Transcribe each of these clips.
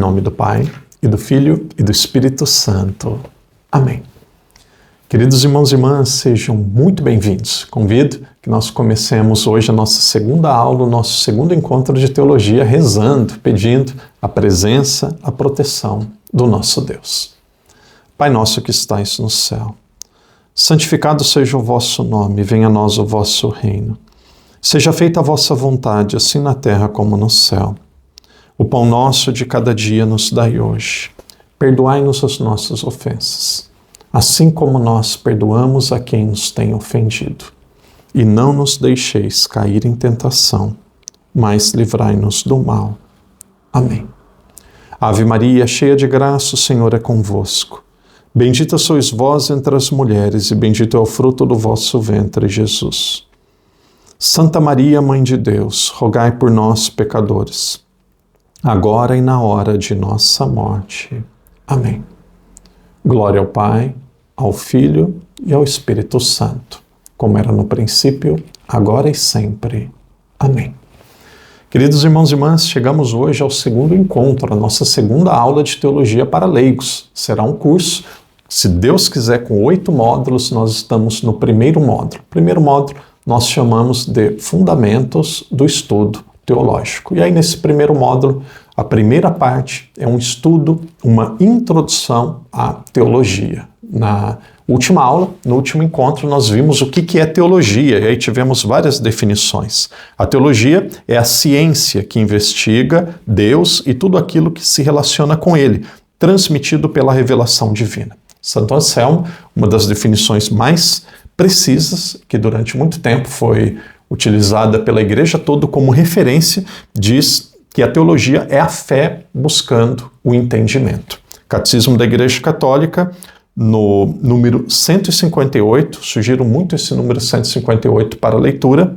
nome do Pai, e do Filho, e do Espírito Santo. Amém. Queridos irmãos e irmãs, sejam muito bem-vindos. Convido que nós comecemos hoje a nossa segunda aula, o nosso segundo encontro de teologia, rezando, pedindo a presença, a proteção do nosso Deus. Pai nosso que estais no céu, santificado seja o vosso nome, venha a nós o vosso reino. Seja feita a vossa vontade, assim na terra como no céu. O pão nosso de cada dia nos dai hoje. Perdoai-nos as nossas ofensas, assim como nós perdoamos a quem nos tem ofendido. E não nos deixeis cair em tentação, mas livrai-nos do mal. Amém. Ave Maria, cheia de graça, o Senhor é convosco. Bendita sois vós entre as mulheres, e bendito é o fruto do vosso ventre, Jesus. Santa Maria, Mãe de Deus, rogai por nós, pecadores, agora e na hora de nossa morte. Amém. Glória ao Pai, ao Filho e ao Espírito Santo, como era no princípio, agora e sempre. Amém. Queridos irmãos e irmãs, chegamos hoje ao segundo encontro, a nossa segunda aula de teologia para leigos. Será um curso, se Deus quiser, com 8 módulos. Nós estamos no primeiro módulo. O primeiro módulo nós chamamos de Fundamentos do Estudo Teológico. E aí, nesse primeiro módulo, a primeira parte é um estudo, uma introdução à teologia. Na última aula, no último encontro, nós vimos o que é teologia, e aí tivemos várias definições. A teologia é a ciência que investiga Deus e tudo aquilo que se relaciona com Ele, transmitido pela revelação divina. Santo Anselmo, uma das definições mais precisas, que durante muito tempo foi utilizada pela Igreja toda como referência, diz que a teologia é a fé buscando o entendimento. Catecismo da Igreja Católica, no número 158, sugiro muito esse número 158 para leitura.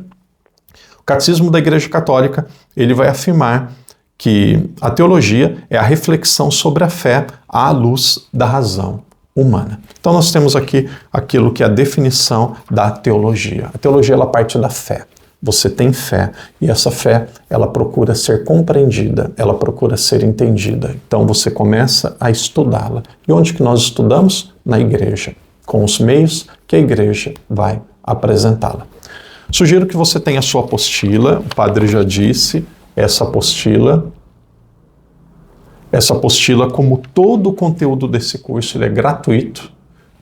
O Catecismo da Igreja Católica, ele vai afirmar que a teologia é a reflexão sobre a fé à luz da razão humana. Então nós temos aqui aquilo que é a definição da teologia. A teologia, ela parte da fé. Você tem fé, e essa fé, ela procura ser compreendida, ela procura ser entendida. Então você começa a estudá-la. E onde que nós estudamos? Na igreja, com os meios que a igreja vai apresentá-la. Sugiro que você tenha a sua apostila, o padre já disse, essa apostila, como todo o conteúdo desse curso, ele é gratuito,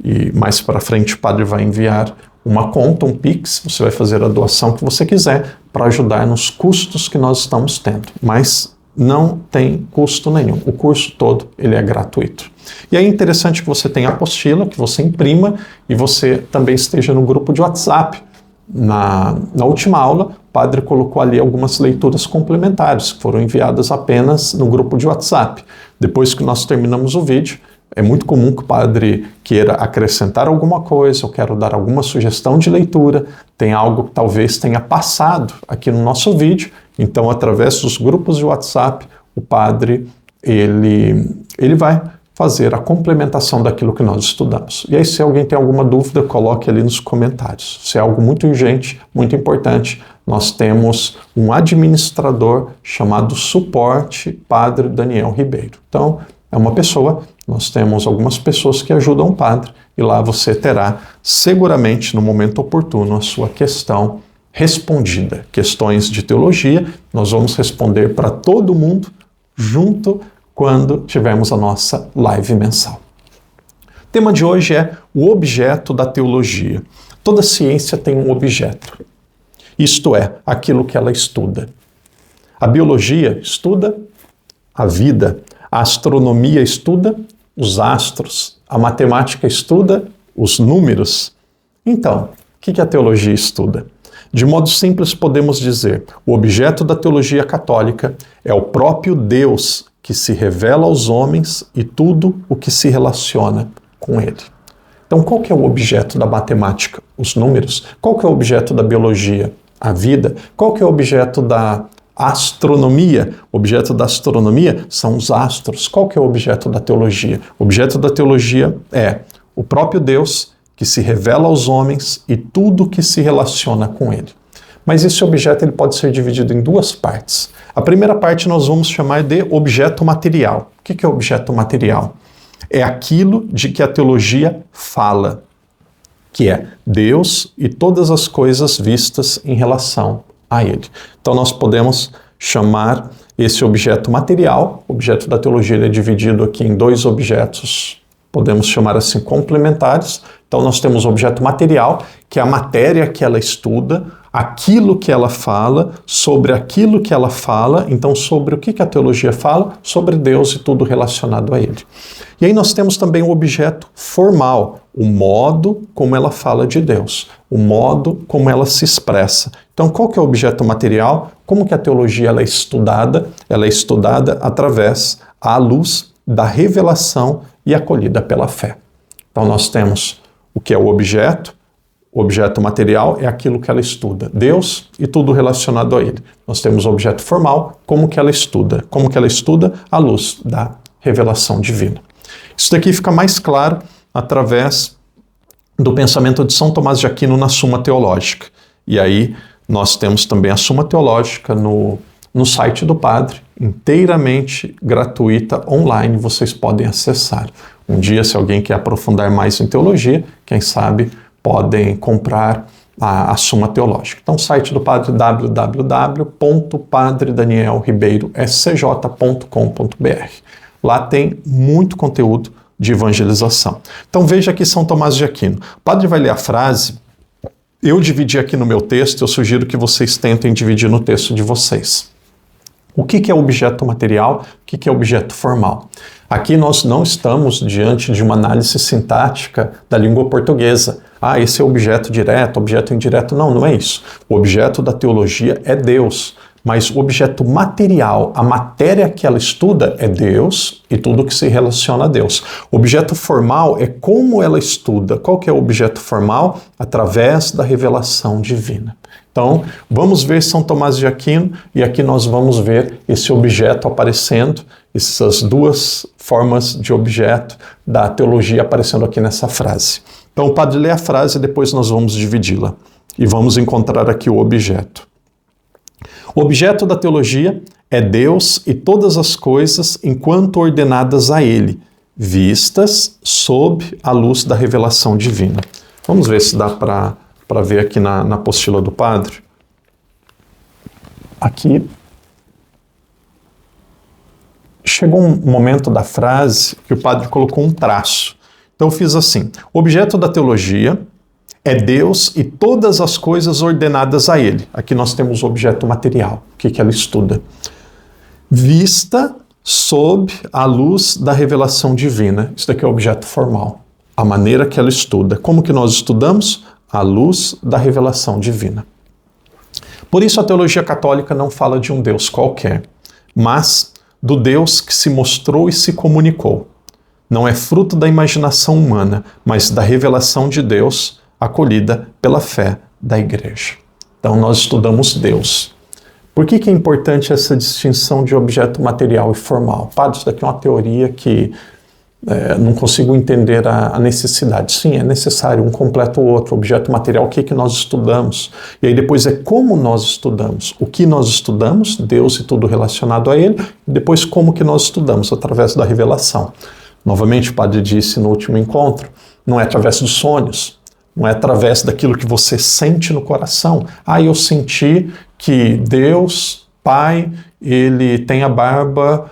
e mais para frente o padre vai enviar uma conta, um Pix, você vai fazer a doação que você quiser para ajudar nos custos que nós estamos tendo, mas não tem custo nenhum, o curso todo ele é gratuito. E é interessante que você tenha a apostila, que você imprima e você também esteja no grupo de WhatsApp. Na última aula, o padre colocou ali algumas leituras complementares que foram enviadas apenas no grupo de WhatsApp. Depois que nós terminamos o vídeo, é muito comum que o padre queira acrescentar alguma coisa, eu quero dar alguma sugestão de leitura, tem algo que talvez tenha passado aqui no nosso vídeo, então através dos grupos de WhatsApp, o padre ele vai fazer a complementação daquilo que nós estudamos. E aí, se alguém tem alguma dúvida, coloque ali nos comentários. Se é algo muito urgente, muito importante, nós temos um administrador chamado Suporte Padre Daniel Ribeiro. Então, é uma pessoa, nós temos algumas pessoas que ajudam o padre, e lá você terá, seguramente, no momento oportuno, a sua questão respondida. Questões de teologia, nós vamos responder para todo mundo, junto quando tivermos a nossa live mensal. O tema de hoje é o objeto da teologia. Toda ciência tem um objeto, isto é, aquilo que ela estuda. A biologia estuda a vida, a astronomia estuda os astros, a matemática estuda os números. Então, o que a teologia estuda? De modo simples, podemos dizer, o objeto da teologia católica é o próprio Deus que se revela aos homens e tudo o que se relaciona com ele. Então, qual que é o objeto da matemática? Os números. Qual que é o objeto da biologia? A vida. Qual que é o objeto da astronomia? O objeto da astronomia são os astros. Qual que é o objeto da teologia? O objeto da teologia é o próprio Deus que se revela aos homens e tudo que se relaciona com ele. Mas esse objeto ele pode ser dividido em duas partes. A primeira parte nós vamos chamar de objeto material. O que é objeto material? É aquilo de que a teologia fala, que é Deus e todas as coisas vistas em relação a Ele. Então nós podemos chamar esse objeto material, o objeto da teologia ele é dividido aqui em dois objetos, podemos chamar assim complementares. Então nós temos o objeto material, que é a matéria que ela estuda, aquilo que ela fala, sobre aquilo que ela fala, então sobre o que a teologia fala, sobre Deus e tudo relacionado a Ele. E aí nós temos também o objeto formal, o modo como ela fala de Deus, o modo como ela se expressa. Então qual que é o objeto material? Como que a teologia ela é estudada? Ela é estudada através, à luz da revelação e acolhida pela fé. Então nós temos o que é o objeto material é aquilo que ela estuda, Deus e tudo relacionado a Ele. Nós temos o objeto formal, como que ela estuda à luz da revelação divina. Isso daqui fica mais claro através do pensamento de São Tomás de Aquino na Suma Teológica. E aí nós temos também a Suma Teológica no site do Padre, inteiramente gratuita, online, vocês podem acessar. Um dia, se alguém quer aprofundar mais em teologia, quem sabe podem comprar a Suma Teológica. Então, o site do Padre www.padredanielribeiroscj.com.br. Lá tem muito conteúdo de evangelização. Então, veja aqui São Tomás de Aquino. O Padre vai ler a frase, eu dividi aqui no meu texto, eu sugiro que vocês tentem dividir no texto de vocês. O que é objeto material? O que é objeto formal? Aqui nós não estamos diante de uma análise sintática da língua portuguesa. Esse é objeto direto, objeto indireto. Não, não é isso. O objeto da teologia é Deus, mas o objeto material, a matéria que ela estuda é Deus e tudo que se relaciona a Deus. O objeto formal é como ela estuda. Qual que é o objeto formal? Através da revelação divina. Então, vamos ver São Tomás de Aquino e aqui nós vamos ver esse objeto aparecendo, essas duas formas de objeto da teologia aparecendo aqui nessa frase. Então, o Padre lê a frase e depois nós vamos dividi-la e vamos encontrar aqui o objeto. O objeto da teologia é Deus e todas as coisas enquanto ordenadas a Ele, vistas sob a luz da revelação divina. Vamos ver se dá para ver aqui na apostila do Padre. Aqui chegou um momento da frase que o Padre colocou um traço. Então eu fiz assim, o objeto da teologia é Deus e todas as coisas ordenadas a Ele. Aqui nós temos o objeto material, o que ela estuda. Vista sob a luz da revelação divina. Isso daqui é o objeto formal. A maneira que ela estuda. Como que nós estudamos? À luz da revelação divina. Por isso a teologia católica não fala de um Deus qualquer, mas do Deus que se mostrou e se comunicou. Não é fruto da imaginação humana, mas da revelação de Deus acolhida pela fé da Igreja. Então nós estudamos Deus. Por que é importante essa distinção de objeto material e formal? Padre, isso daqui é uma teoria que não consigo entender a necessidade. Sim, é necessário, um completa o outro. Objeto material, o que nós estudamos? E aí depois é como nós estudamos. O que nós estudamos, Deus e tudo relacionado a Ele, e depois como que nós estudamos, através da revelação. Novamente, o Padre disse no último encontro, não é através dos sonhos, não é através daquilo que você sente no coração. Eu senti que Deus, Pai, Ele tem a barba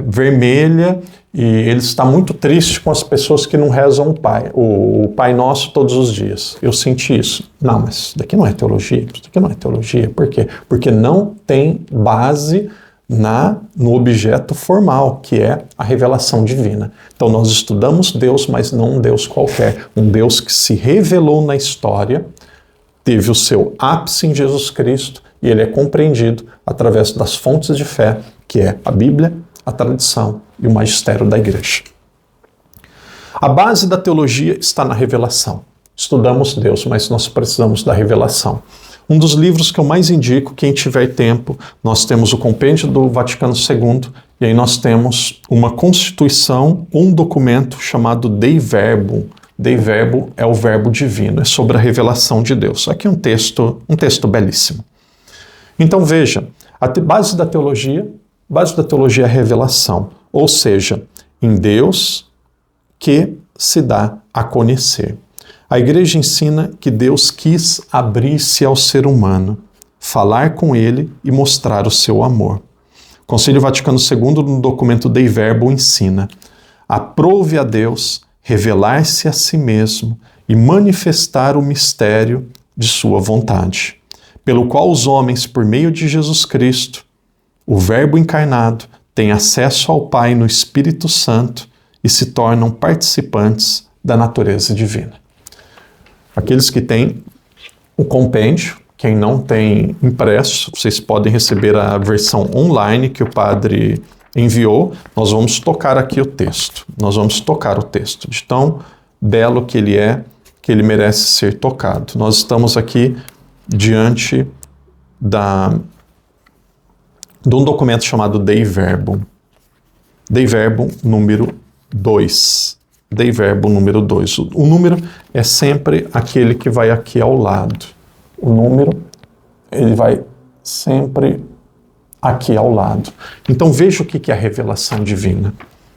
vermelha e Ele está muito triste com as pessoas que não rezam o Pai Nosso todos os dias. Eu senti isso. Não, mas isso daqui não é teologia. Isso daqui não é teologia. Por quê? Porque não tem base no objeto formal, que é a revelação divina. Então nós estudamos Deus, mas não um Deus qualquer. Um Deus que se revelou na história, teve o seu ápice em Jesus Cristo e Ele é compreendido através das fontes de fé, que é a Bíblia, a tradição e o magistério da Igreja. A base da teologia está na revelação. Estudamos Deus, mas nós precisamos da revelação. Um dos livros que eu mais indico, quem tiver tempo, nós temos o Compêndio do Vaticano II, e aí nós temos uma constituição, um documento chamado Dei Verbum. Dei Verbum é o verbo divino, é sobre a revelação de Deus. Aqui um texto belíssimo. Então veja, a base da teologia é a revelação. ou seja, em Deus que se dá a conhecer. A Igreja ensina que Deus quis abrir-se ao ser humano, falar com ele e mostrar o seu amor. O Concílio Vaticano II, no documento Dei Verbo, ensina: aprove a Deus revelar-se a si mesmo e manifestar o mistério de sua vontade, pelo qual os homens, por meio de Jesus Cristo, o Verbo encarnado, têm acesso ao Pai no Espírito Santo e se tornam participantes da natureza divina. Aqueles que têm o compêndio, quem não tem impresso, vocês podem receber a versão online que o padre enviou. Nós vamos tocar aqui o texto. Nós vamos tocar o texto, de tão belo que ele é, que ele merece ser tocado. Nós estamos aqui diante de um documento chamado Dei Verbum. Dei Verbum número 2. Dei Verbum número 2. O número é sempre aquele que vai aqui ao lado. O número, ele vai sempre aqui ao lado. Então veja o que é a revelação divina.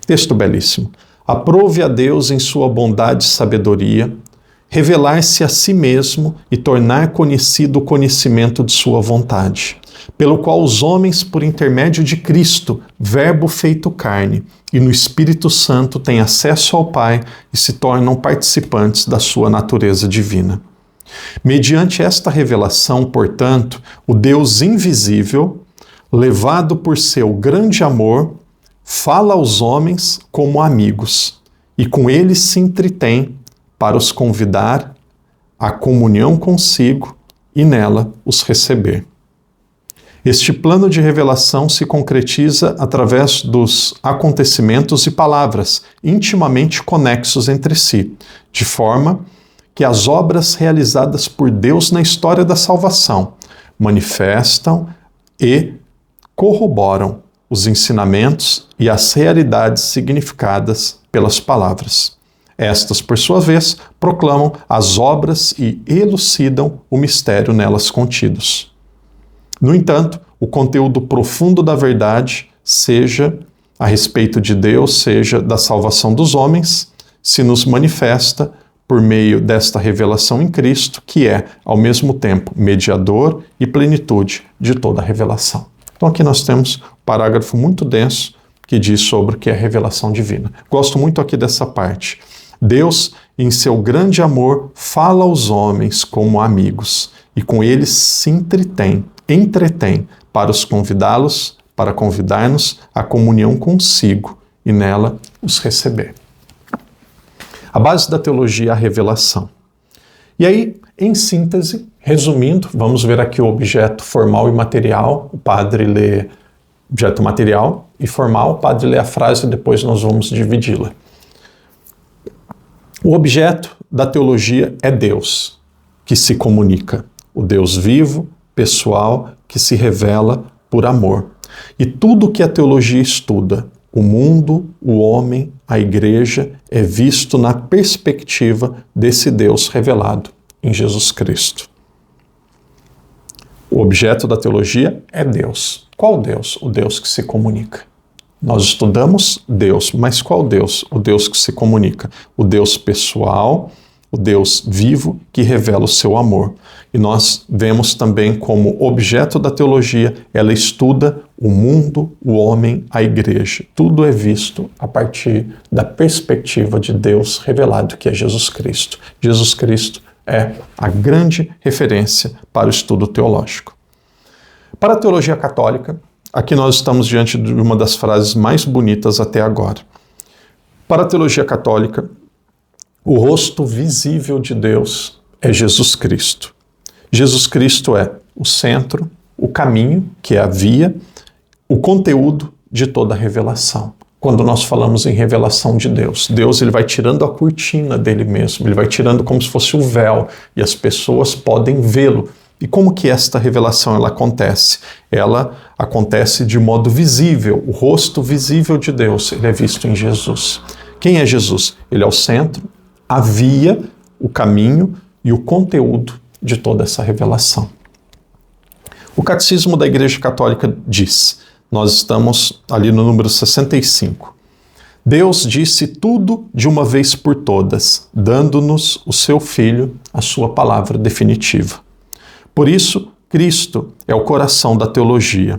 Texto belíssimo. Aprove a Deus em sua bondade e sabedoria revelar-se a si mesmo e tornar conhecido o conhecimento de sua vontade, pelo qual os homens, por intermédio de Cristo, Verbo feito carne, e no Espírito Santo têm acesso ao Pai e se tornam participantes da sua natureza divina. Mediante esta revelação, portanto, o Deus invisível, levado por seu grande amor, fala aos homens como amigos, e com eles se entretém para os convidar à comunhão consigo e nela os receber. Este plano de revelação se concretiza através dos acontecimentos e palavras intimamente conexos entre si, de forma que as obras realizadas por Deus na história da salvação manifestam e corroboram os ensinamentos e as realidades significadas pelas palavras. Estas, por sua vez, proclamam as obras e elucidam o mistério nelas contidos. No entanto, o conteúdo profundo da verdade, seja a respeito de Deus, seja da salvação dos homens, se nos manifesta por meio desta revelação em Cristo, que é, ao mesmo tempo, mediador e plenitude de toda a revelação. Então aqui nós temos um parágrafo muito denso que diz sobre o que é a revelação divina. Gosto muito aqui dessa parte. Deus, em seu grande amor, fala aos homens como amigos e com eles se entretém para os convidá-los, para convidar-nos à comunhão consigo e nela os receber. A base da teologia é a revelação. E aí, em síntese, resumindo, vamos ver aqui o objeto formal e material. O padre lê objeto material e formal, o padre lê a frase e depois nós vamos dividi-la. O objeto da teologia é Deus, que se comunica, o Deus vivo, pessoal, que se revela por amor. E tudo que a teologia estuda, o mundo, o homem, a igreja, é visto na perspectiva desse Deus revelado em Jesus Cristo. O objeto da teologia é Deus. Qual Deus? O Deus que se comunica. Nós estudamos Deus, mas qual Deus? O Deus que se comunica. O Deus pessoal, o Deus vivo que revela o seu amor. E nós vemos também como objeto da teologia, ela estuda o mundo, o homem, a igreja. Tudo é visto a partir da perspectiva de Deus revelado, que é Jesus Cristo. Jesus Cristo é a grande referência para o estudo teológico. Para a teologia católica, aqui nós estamos diante de uma das frases mais bonitas até agora. Para a teologia católica, o rosto visível de Deus é Jesus Cristo. Jesus Cristo é o centro, o caminho, que é a via, o conteúdo de toda a revelação. Quando nós falamos em revelação de Deus, Deus ele vai tirando a cortina dele mesmo, ele vai tirando como se fosse o véu e as pessoas podem vê-lo. E como que esta revelação ela acontece? Ela acontece de modo visível, o rosto visível de Deus, ele é visto em Jesus. Quem é Jesus? Ele é o centro, a via, o caminho e o conteúdo de toda essa revelação. O Catecismo da Igreja Católica diz: Nós estamos ali no número 65. Deus disse tudo de uma vez por todas, dando-nos o seu Filho, a sua palavra definitiva. Por isso, Cristo é o coração da teologia.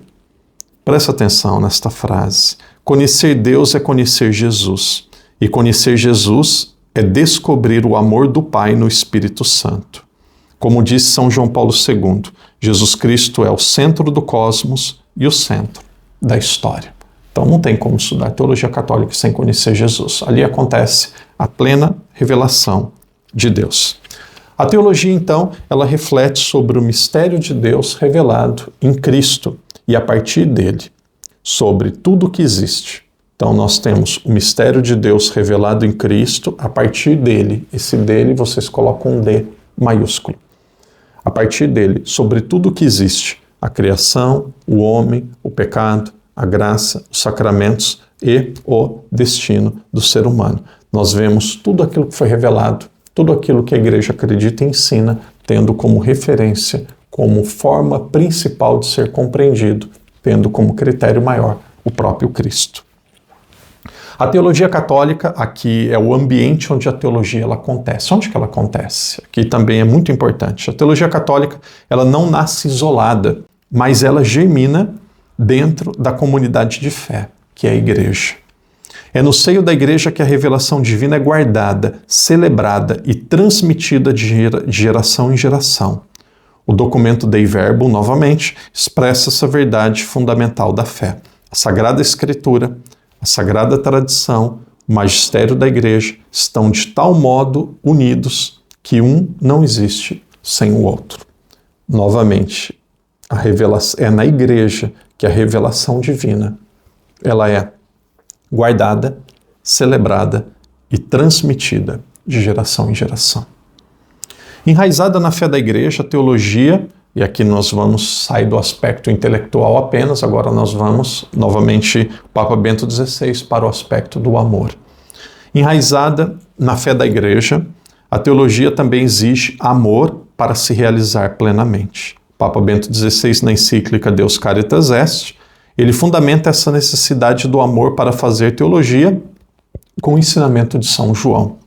Presta atenção nesta frase. Conhecer Deus é conhecer Jesus. E conhecer Jesus é descobrir o amor do Pai no Espírito Santo. Como disse São João Paulo II, Jesus Cristo é o centro do cosmos e o centro da história. Então não tem como estudar teologia católica sem conhecer Jesus. Ali acontece a plena revelação de Deus. A teologia, então, ela reflete sobre o mistério de Deus revelado em Cristo e a partir dele, sobre tudo o que existe. Então nós temos o mistério de Deus revelado em Cristo, a partir dele, esse dele vocês colocam um D maiúsculo. A partir dele, sobre tudo o que existe, a criação, o homem, o pecado, a graça, os sacramentos e o destino do ser humano. Nós vemos tudo aquilo que foi revelado, tudo aquilo que a igreja acredita e ensina, tendo como referência, como forma principal de ser compreendido, tendo como critério maior o próprio Cristo. A teologia católica, aqui é o ambiente onde a teologia ela acontece. Onde que ela acontece? Aqui também é muito importante. A teologia católica, ela não nasce isolada, mas ela germina dentro da comunidade de fé, que é a igreja. É no seio da igreja que a revelação divina é guardada, celebrada e transmitida de geração em geração. O documento Dei Verbum, novamente, expressa essa verdade fundamental da fé. A Sagrada Escritura, a Sagrada Tradição, o magistério da igreja estão de tal modo unidos que um não existe sem o outro. Novamente, a revelação, é na igreja que a revelação divina ela é guardada, celebrada e transmitida de geração em geração. Enraizada na fé da igreja, a teologia, e aqui nós vamos sair do aspecto intelectual apenas, agora nós vamos novamente, Papa Bento XVI, para o aspecto do amor. Enraizada na fé da igreja, a teologia também exige amor para se realizar plenamente. Papa Bento XVI, na encíclica Deus Caritas Est, ele fundamenta essa necessidade do amor para fazer teologia com o ensinamento de São João.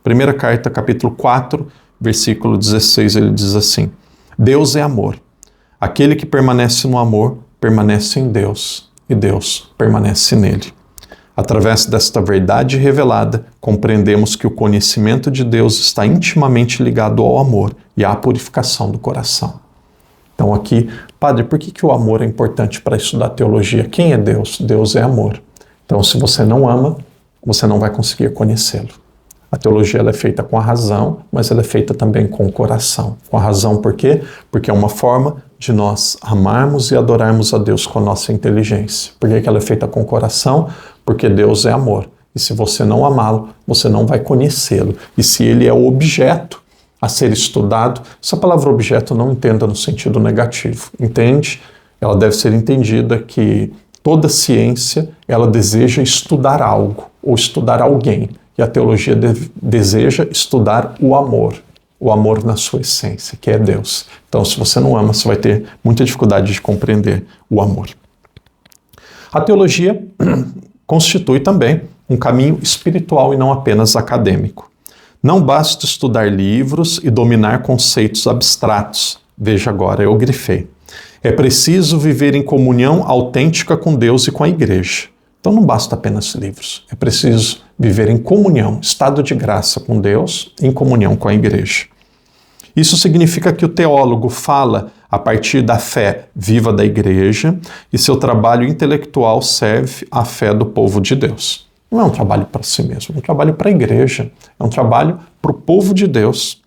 Primeira carta, capítulo 4, versículo 16, ele diz assim: Deus é amor. Aquele que permanece no amor, permanece em Deus, e Deus permanece nele. Através desta verdade revelada, compreendemos que o conhecimento de Deus está intimamente ligado ao amor e à purificação do coração. Então aqui, padre, por que o amor é importante para estudar teologia? Quem é Deus? Deus é amor. Então se você não ama, você não vai conseguir conhecê-lo. A teologia ela é feita com a razão, mas ela é feita também com o coração. Com a razão por quê? Porque é uma forma de nós amarmos e adorarmos a Deus com a nossa inteligência. Por que ela é feita com o coração? Porque Deus é amor. E se você não amá-lo, você não vai conhecê-lo. E se ele é o objeto a ser estudado, essa palavra objeto não entenda no sentido negativo, entende? Ela deve ser entendida que toda ciência, ela deseja estudar algo, ou estudar alguém, e a teologia deseja estudar o amor na sua essência, que é Deus. Então, se você não ama, você vai ter muita dificuldade de compreender o amor. A teologia constitui também um caminho espiritual e não apenas acadêmico. Não basta estudar livros e dominar conceitos abstratos. Veja agora, eu grifei. É preciso viver em comunhão autêntica com Deus e com a igreja. Então não basta apenas livros. É preciso viver em comunhão, estado de graça com Deus, em comunhão com a igreja. Isso significa que o teólogo fala a partir da fé viva da igreja e seu trabalho intelectual serve à fé do povo de Deus. Não é um trabalho para si mesmo, é um trabalho para a igreja, é um trabalho para o povo de Deus.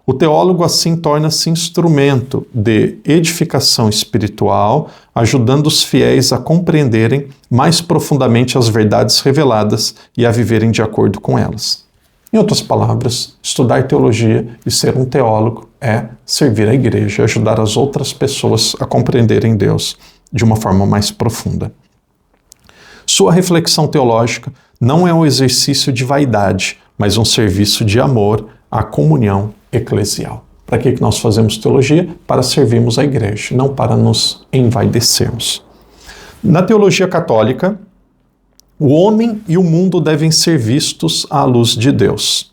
O teólogo, assim, torna-se instrumento de edificação espiritual, ajudando os fiéis a compreenderem mais profundamente as verdades reveladas e a viverem de acordo com elas. Em outras palavras, estudar teologia e ser um teólogo é servir a igreja, ajudar as outras pessoas a compreenderem Deus de uma forma mais profunda. Sua reflexão teológica não é um exercício de vaidade, mas um serviço de amor à comunhão eclesial. Para que nós fazemos teologia? Para servirmos a igreja, não para nos envaidecermos. Na teologia católica, o homem e o mundo devem ser vistos à luz de Deus.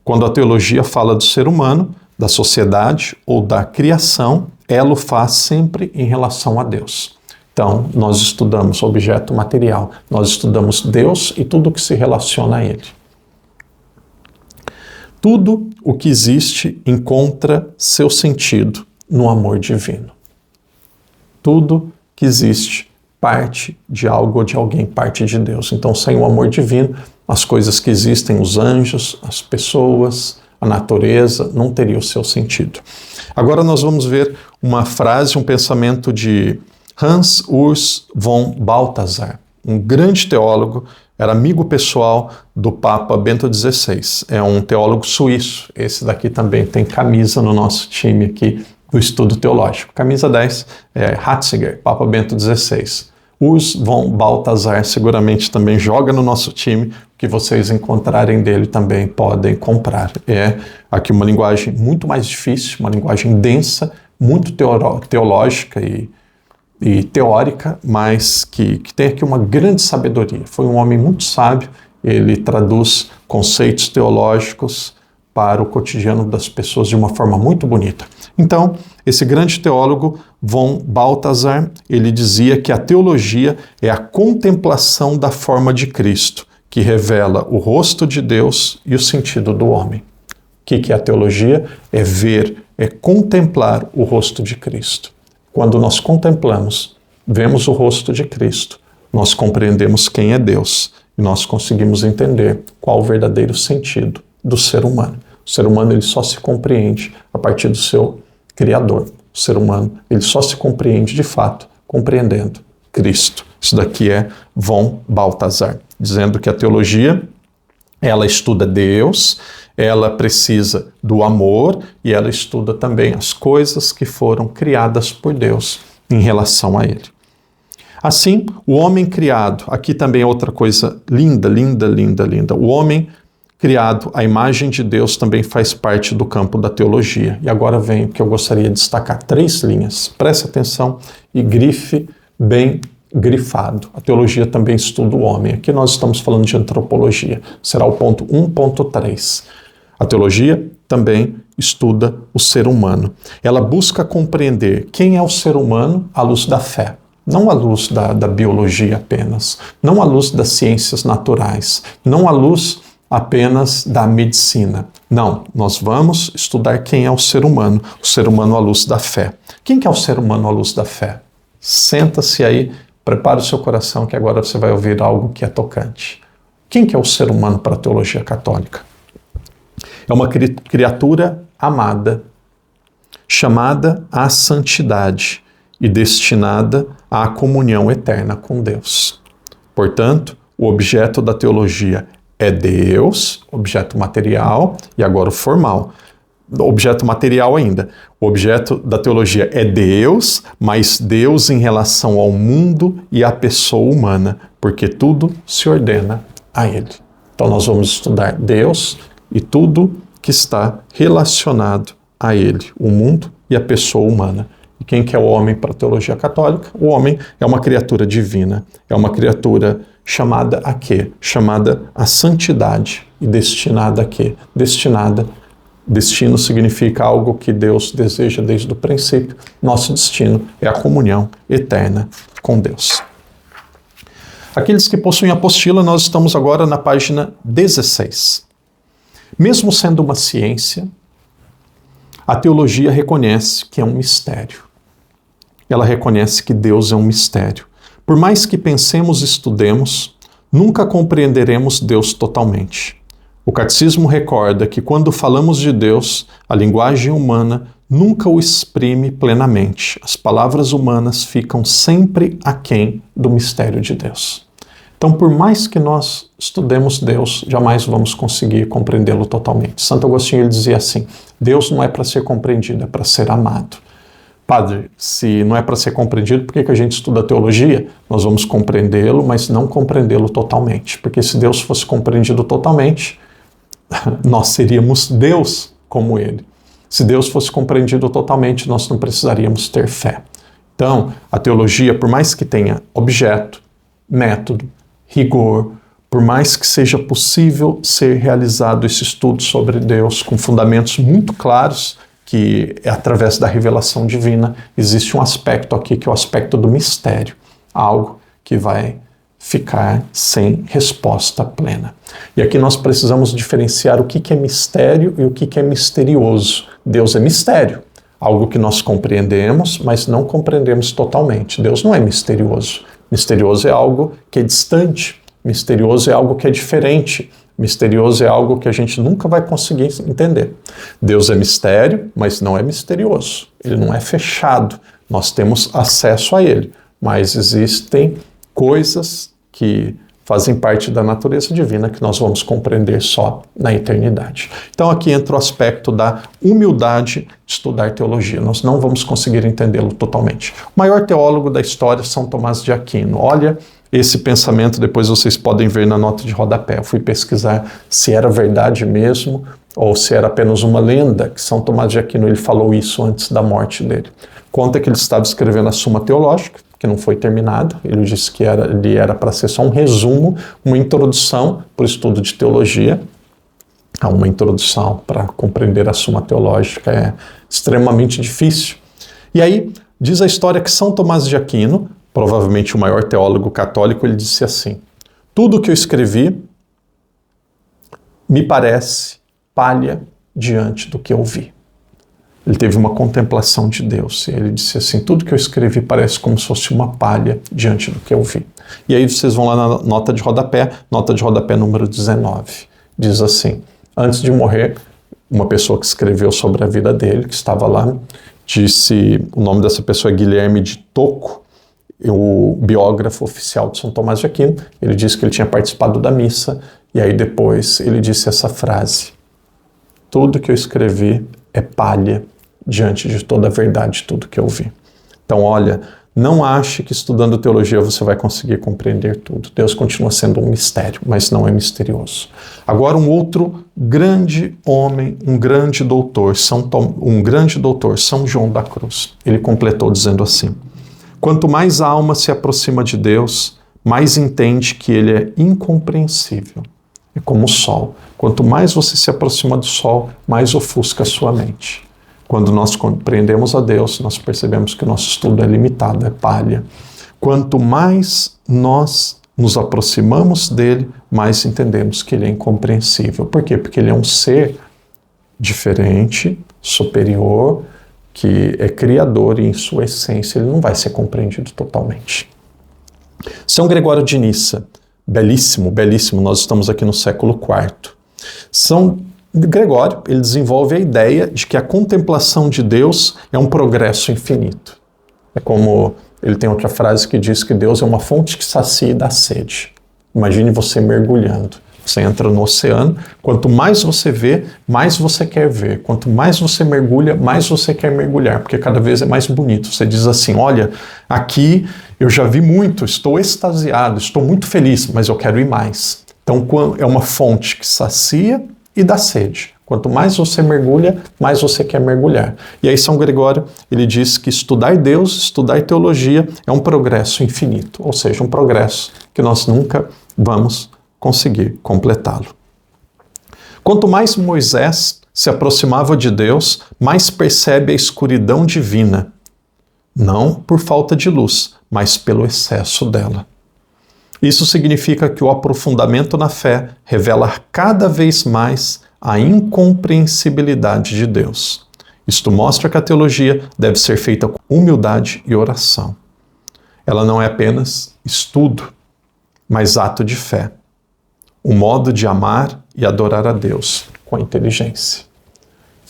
Quando a teologia fala do ser humano, da sociedade ou da criação, ela o faz sempre em relação a Deus. Então, nós estudamos objeto material, nós estudamos Deus e tudo que se relaciona a Ele. Tudo o que existe encontra seu sentido no amor divino. Tudo que existe parte de algo ou de alguém, parte de Deus. Então, sem o amor divino, as coisas que existem, os anjos, as pessoas, a natureza, não teria o seu sentido. Agora nós vamos ver uma frase, um pensamento de Hans Urs von Balthasar, um grande teólogo, era amigo pessoal do Papa Bento XVI. É um teólogo suíço. Esse daqui também tem camisa no nosso time aqui do estudo teológico. Camisa 10 é Ratzinger, Papa Bento XVI. Urs von Balthasar seguramente também joga no nosso time. O que vocês encontrarem dele também podem comprar. É aqui uma linguagem muito mais difícil, uma linguagem densa, muito teológica e teórica, mas que tem aqui uma grande sabedoria. Foi um homem muito sábio, ele traduz conceitos teológicos para o cotidiano das pessoas de uma forma muito bonita. Então, esse grande teólogo, von Balthasar, ele dizia que a teologia é a contemplação da forma de Cristo, que revela o rosto de Deus e o sentido do homem. O que é a teologia? É ver, é contemplar o rosto de Cristo. Quando nós contemplamos, vemos o rosto de Cristo, nós compreendemos quem é Deus e nós conseguimos entender qual o verdadeiro sentido do ser humano. O ser humano ele só se compreende a partir do seu Criador. O ser humano ele só se compreende de fato compreendendo Cristo. Isso daqui é von Balthasar, dizendo que a teologia ela estuda Deus, ela precisa do amor e ela estuda também as coisas que foram criadas por Deus em relação a Ele. Assim, o homem criado, aqui também é outra coisa linda, linda, linda, linda. O homem criado à imagem de Deus também faz parte do campo da teologia. E agora vem o que eu gostaria de destacar, 3 linhas. Preste atenção e grife bem grifado. A teologia também estuda o homem. Aqui nós estamos falando de antropologia. Será o ponto 1.3. A teologia também estuda o ser humano. Ela busca compreender quem é o ser humano à luz da fé. Não à luz da biologia apenas. Não à luz das ciências naturais. Não à luz apenas da medicina. Não, nós vamos estudar quem é o ser humano à luz da fé. Quem que é o ser humano à luz da fé? Senta-se aí, prepare o seu coração que agora você vai ouvir algo que é tocante. Quem que é o ser humano para a teologia católica? É uma criatura amada, chamada à santidade e destinada à comunhão eterna com Deus. Portanto, o objeto da teologia é Deus, objeto material, e agora o formal. Objeto material ainda. O objeto da teologia é Deus, mas Deus em relação ao mundo e à pessoa humana, porque tudo se ordena a Ele. Então nós vamos estudar Deus e tudo que está relacionado a Ele, o mundo e a pessoa humana. E quem que é o homem para a teologia católica? O homem é uma criatura divina, é uma criatura chamada a quê? Chamada à santidade e destinada a quê? Destino significa algo que Deus deseja desde o princípio. Nosso destino é a comunhão eterna com Deus. Aqueles que possuem a apostila, nós estamos agora na página 16. Mesmo sendo uma ciência, a teologia reconhece que é um mistério. Ela reconhece que Deus é um mistério. Por mais que pensemos e estudemos, nunca compreenderemos Deus totalmente. O catecismo recorda que quando falamos de Deus, a linguagem humana nunca o exprime plenamente. As palavras humanas ficam sempre aquém do mistério de Deus. Então, por mais que nós estudemos Deus, jamais vamos conseguir compreendê-lo totalmente. Santo Agostinho ele dizia assim, Deus não é para ser compreendido, é para ser amado. Padre, se não é para ser compreendido, por que a gente estuda teologia? Nós vamos compreendê-lo, mas não compreendê-lo totalmente. Porque se Deus fosse compreendido totalmente, nós seríamos Deus como Ele. Se Deus fosse compreendido totalmente, nós não precisaríamos ter fé. Então, a teologia, por mais que tenha objeto, método, rigor, por mais que seja possível ser realizado esse estudo sobre Deus com fundamentos muito claros, que é através da revelação divina, existe um aspecto aqui que é o aspecto do mistério, algo que vai ficar sem resposta plena. E aqui nós precisamos diferenciar o que é mistério e o que é misterioso. Deus é mistério, algo que nós compreendemos, mas não compreendemos totalmente. Deus não é misterioso. Misterioso é algo que é distante, misterioso é algo que é diferente, misterioso é algo que a gente nunca vai conseguir entender. Deus é mistério, mas não é misterioso. Ele não é fechado. Nós temos acesso a ele, mas existem coisas que fazem parte da natureza divina que nós vamos compreender só na eternidade. Então aqui entra o aspecto da humildade de estudar teologia. Nós não vamos conseguir entendê-lo totalmente. O maior teólogo da história, São Tomás de Aquino. Olha esse pensamento, depois vocês podem ver na nota de rodapé. Eu fui pesquisar se era verdade mesmo ou se era apenas uma lenda, que São Tomás de Aquino ele falou isso antes da morte dele. Conta que ele estava escrevendo a Suma Teológica, que não foi terminado. Ele disse que ele era para ser só um resumo, uma introdução para o estudo de teologia. Uma introdução para compreender a Suma Teológica é extremamente difícil. E aí diz a história que São Tomás de Aquino, provavelmente o maior teólogo católico, ele disse assim: tudo que eu escrevi me parece palha diante do que eu vi. Ele teve uma contemplação de Deus e ele disse assim: tudo que eu escrevi parece como se fosse uma palha diante do que eu vi. E aí vocês vão lá na nota de rodapé número 19. Diz assim: antes de morrer, uma pessoa que escreveu sobre a vida dele, que estava lá, disse, o nome dessa pessoa é Guilherme de Tocco, o biógrafo oficial de São Tomás de Aquino. Ele disse que ele tinha participado da missa e aí depois ele disse essa frase: tudo que eu escrevi é palha diante de toda a verdade, tudo que eu vi. Então, olha, não ache que estudando teologia você vai conseguir compreender tudo. Deus continua sendo um mistério, mas não é misterioso. Agora, um outro grande homem, um grande doutor, São João da Cruz. Ele completou dizendo assim: quanto mais a alma se aproxima de Deus, mais entende que ele é incompreensível. É como o sol. Quanto mais você se aproxima do sol, mais ofusca a sua mente. Quando nós compreendemos a Deus, nós percebemos que o nosso estudo é limitado, é palha. Quanto mais nós nos aproximamos dele, mais entendemos que ele é incompreensível. Por quê? Porque ele é um ser diferente, superior, que é criador e em sua essência ele não vai ser compreendido totalmente. São Gregório de Nissa, belíssimo, belíssimo, nós estamos aqui no século IV. São Gregório, ele desenvolve a ideia de que a contemplação de Deus é um progresso infinito. É como, ele tem outra frase que diz que Deus é uma fonte que sacia e dá sede. Imagine você mergulhando. Você entra no oceano, quanto mais você vê, mais você quer ver. Quanto mais você mergulha, mais você quer mergulhar, porque cada vez é mais bonito. Você diz assim: olha, aqui eu já vi muito, estou extasiado, estou muito feliz, mas eu quero ir mais. Então é uma fonte que sacia e dá sede. Quanto mais você mergulha, mais você quer mergulhar. E aí São Gregório, ele diz que estudar Deus, estudar teologia é um progresso infinito, ou seja, um progresso que nós nunca vamos conseguir completá-lo. Quanto mais Moisés se aproximava de Deus, mais percebe a escuridão divina, não por falta de luz, mas pelo excesso dela. Isso significa que o aprofundamento na fé revela cada vez mais a incompreensibilidade de Deus. Isto mostra que a teologia deve ser feita com humildade e oração. Ela não é apenas estudo, mas ato de fé. Um modo de amar e adorar a Deus com a inteligência.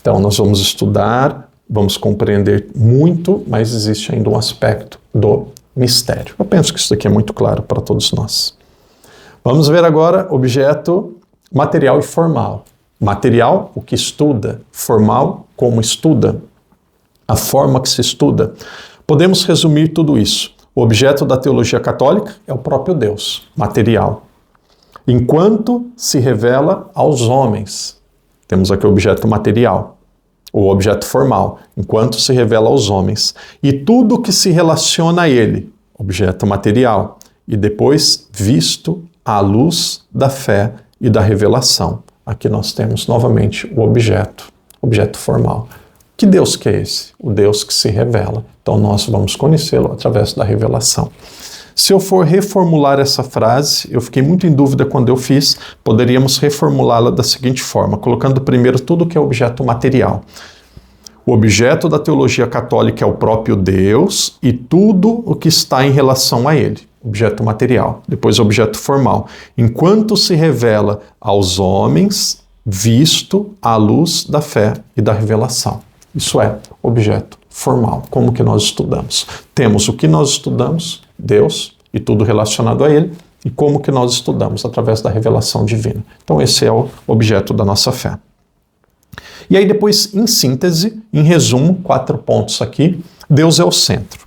Então nós vamos estudar, vamos compreender muito, mas existe ainda um aspecto do mistério. Eu penso que isso aqui é muito claro para todos nós. Vamos ver agora objeto material e formal. Material, o que estuda. Formal, como estuda. A forma que se estuda. Podemos resumir tudo isso. O objeto da teologia católica é o próprio Deus, material. Enquanto se revela aos homens. Temos aqui o objeto material. o objeto formal, enquanto se revela aos homens, e tudo que se relaciona a ele, objeto material, e depois visto à luz da fé e da revelação. Aqui nós temos novamente o objeto formal. Que Deus que é esse? O Deus que se revela. Então nós vamos conhecê-lo através da revelação. Se eu for reformular essa frase, eu fiquei muito em dúvida quando eu fiz, poderíamos reformulá-la da seguinte forma, colocando primeiro tudo que é objeto material. O objeto da teologia católica é o próprio Deus e tudo o que está em relação a ele. Objeto material. Depois objeto formal. Enquanto se revela aos homens, visto à luz da fé e da revelação. Isso é objeto formal. Como que nós estudamos? Temos o que nós estudamos, Deus e tudo relacionado a ele, e como que nós estudamos através da revelação divina. Então esse é o objeto da nossa fé. E aí depois, em síntese, em resumo, 4 pontos aqui, Deus é o centro.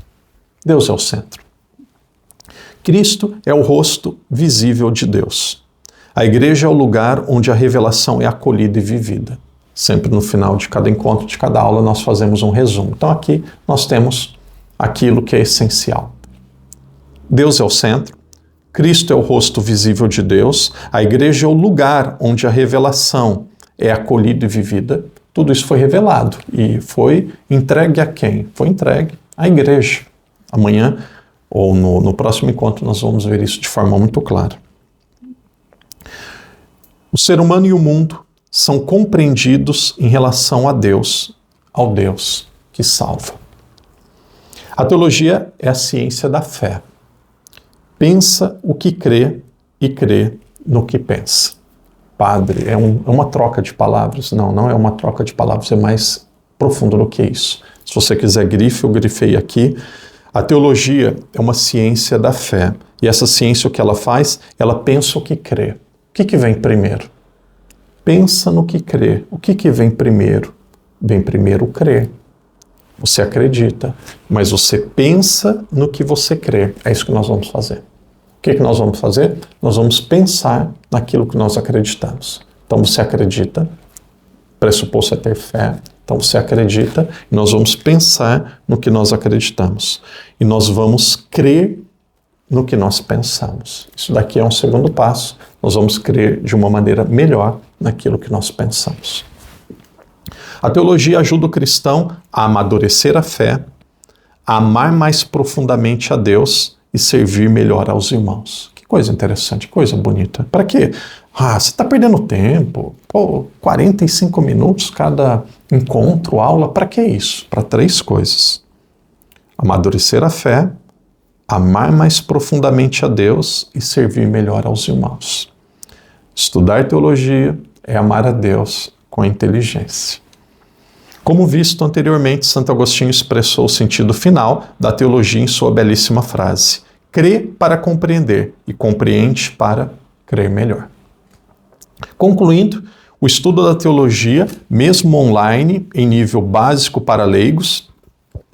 Deus é o centro. Cristo é o rosto visível de Deus. A igreja é o lugar onde a revelação é acolhida e vivida. Sempre no final de cada encontro, de cada aula, nós fazemos um resumo. Então aqui nós temos aquilo que é essencial. Deus é o centro, Cristo é o rosto visível de Deus, a igreja é o lugar onde a revelação é acolhida e vivida. Tudo isso foi revelado e foi entregue a quem? Foi entregue à igreja. Amanhã, ou no próximo encontro, nós vamos ver isso de forma muito clara. O ser humano e o mundo são compreendidos em relação a Deus, ao Deus que salva. A teologia é a ciência da fé. Pensa o que crê e crê no que pensa. Padre, é uma troca de palavras? Não é uma troca de palavras, é mais profundo do que isso. Se você quiser grife, eu grifei aqui. A teologia é uma ciência da fé. E essa ciência, o que ela faz? Ela pensa o que crê. O que vem primeiro? Pensa no que crê. O que vem primeiro? Vem primeiro o crer. Você acredita, mas você pensa no que você crê. É isso que nós vamos fazer. O que nós vamos fazer? Nós vamos pensar naquilo que nós acreditamos. Então você acredita, pressuposto é ter fé, então você acredita e nós vamos pensar no que nós acreditamos. E nós vamos crer no que nós pensamos. Isso daqui é um segundo passo. Nós vamos crer de uma maneira melhor naquilo que nós pensamos. A teologia ajuda o cristão a amadurecer a fé, a amar mais profundamente a Deus e servir melhor aos irmãos. Que coisa interessante, coisa bonita. Para quê? Você está perdendo tempo. 45 minutos cada encontro, aula. Para que isso? Para 3 coisas. Amadurecer a fé, amar mais profundamente a Deus e servir melhor aos irmãos. Estudar teologia é amar a Deus com inteligência. Como visto anteriormente, Santo Agostinho expressou o sentido final da teologia em sua belíssima frase: crê para compreender e compreende para crer melhor. Concluindo, o estudo da teologia, mesmo online, em nível básico para leigos,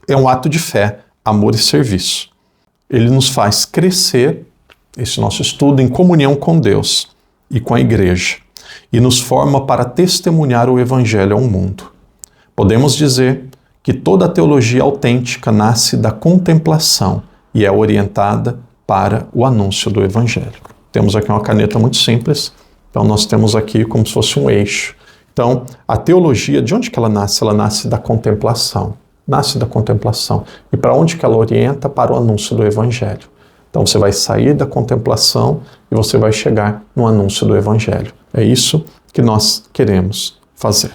é um ato de fé, amor e serviço. Ele nos faz crescer, esse nosso estudo, em comunhão com Deus e com a igreja, e nos forma para testemunhar o Evangelho ao mundo. Podemos dizer que toda a teologia autêntica nasce da contemplação e é orientada para o anúncio do Evangelho. Temos aqui uma caneta muito simples, então nós temos aqui como se fosse um eixo. Então, a teologia, de onde que ela nasce? Ela nasce da contemplação. Nasce da contemplação. E para onde que ela orienta? Para o anúncio do Evangelho. Então você vai sair da contemplação e você vai chegar no anúncio do Evangelho. É isso que nós queremos fazer.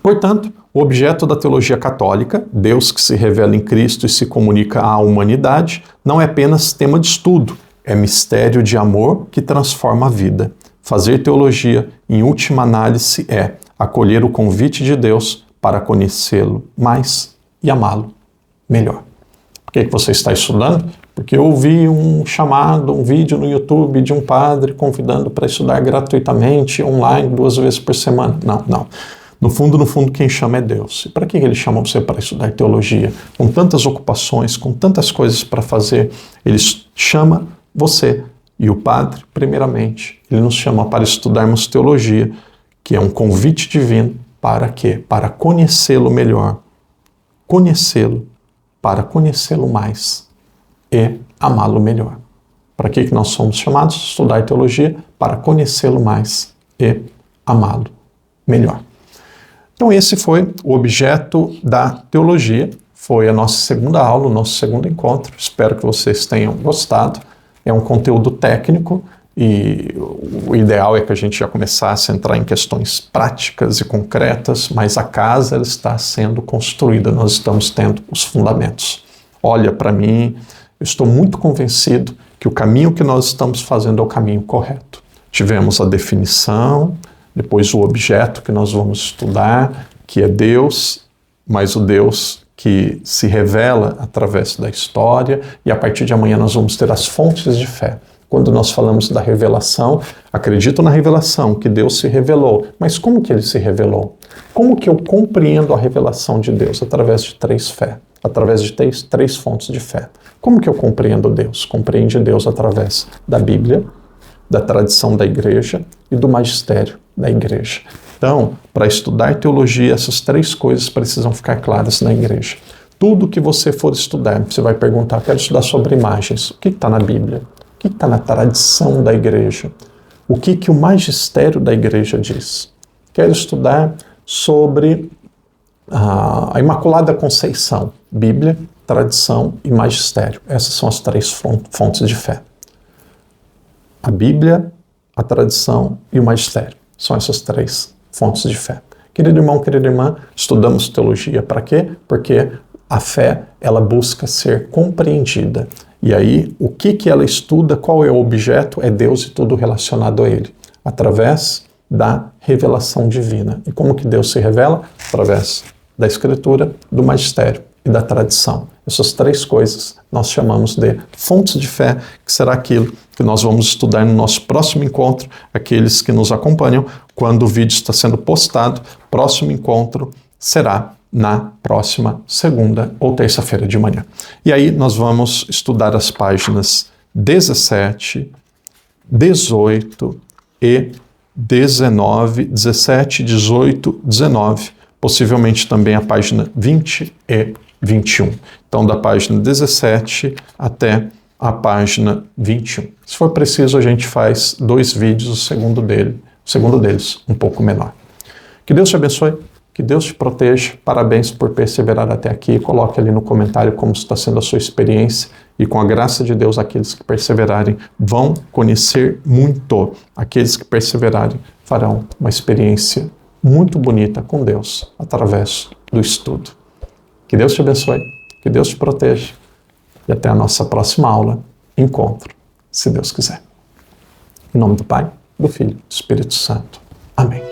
Portanto, o objeto da teologia católica, Deus que se revela em Cristo e se comunica à humanidade, não é apenas tema de estudo, é mistério de amor que transforma a vida. Fazer teologia, em última análise, é acolher o convite de Deus para conhecê-lo mais e amá-lo melhor. Por que você está estudando? Porque eu ouvi um vídeo no YouTube de um padre convidando para estudar gratuitamente, online, 2 vezes por semana. Não. No fundo, quem chama é Deus. E para que ele chama você para estudar teologia? Com tantas ocupações, com tantas coisas para fazer, ele chama você. E o Padre, primeiramente, ele nos chama para estudarmos teologia, que é um convite divino para quê? Para conhecê-lo melhor. Conhecê-lo, para conhecê-lo mais e amá-lo melhor. Para que nós somos chamados? Estudar teologia para conhecê-lo mais e amá-lo melhor. Então esse foi o objeto da teologia, foi a nossa segunda aula, o nosso segundo encontro. Espero que vocês tenham gostado. É um conteúdo técnico e o ideal é que a gente já começasse a entrar em questões práticas e concretas, mas a casa ela está sendo construída, nós estamos tendo os fundamentos. Olha para mim, eu estou muito convencido que o caminho que nós estamos fazendo é o caminho correto. Tivemos a definição, depois o objeto que nós vamos estudar, que é Deus, mas o Deus que se revela através da história, e a partir de amanhã nós vamos ter as fontes de fé. Quando nós falamos da revelação, acredito na revelação, que Deus se revelou. Mas como que ele se revelou? Como que eu compreendo a revelação de Deus? Através de através de três fontes de fé. Como que eu compreendo Deus? Compreende Deus através da Bíblia, da tradição da igreja e do magistério da igreja. Então, para estudar teologia, essas três coisas precisam ficar claras na igreja. Tudo que você for estudar, você vai perguntar, quero estudar sobre imagens. O que está na Bíblia? O que está na tradição da igreja? O que o magistério da igreja diz? Quero estudar sobre a Imaculada Conceição. Bíblia, tradição e magistério. Essas são as três fontes de fé. A Bíblia, a tradição e o magistério. São essas três fontes de fé. Querido irmão, querida irmã, estudamos teologia para quê? Porque a fé, ela busca ser compreendida. E aí, o que ela estuda, qual é o objeto? É Deus e tudo relacionado a Ele. Através da revelação divina. E como que Deus se revela? Através da Escritura, do magistério e da tradição. Essas três coisas nós chamamos de fontes de fé, que será aquilo que nós vamos estudar no nosso próximo encontro. Aqueles que nos acompanham, quando o vídeo está sendo postado, próximo encontro será na próxima segunda ou terça-feira de manhã. E aí nós vamos estudar as páginas 17, 18 e 19, 17, 18, 19, possivelmente também a página 20 e 21. Então, da página 17 até a página 21. Se for preciso, a gente faz 2 vídeos, o segundo deles um pouco menor. Que Deus te abençoe, que Deus te proteja. Parabéns por perseverar até aqui. Coloque ali no comentário como está sendo a sua experiência. E com a graça de Deus, aqueles que perseverarem vão conhecer muito. Aqueles que perseverarem farão uma experiência muito bonita com Deus através do estudo. Que Deus te abençoe, que Deus te proteja e até a nossa próxima aula, encontro, se Deus quiser. Em nome do Pai, do Filho e do Espírito Santo. Amém.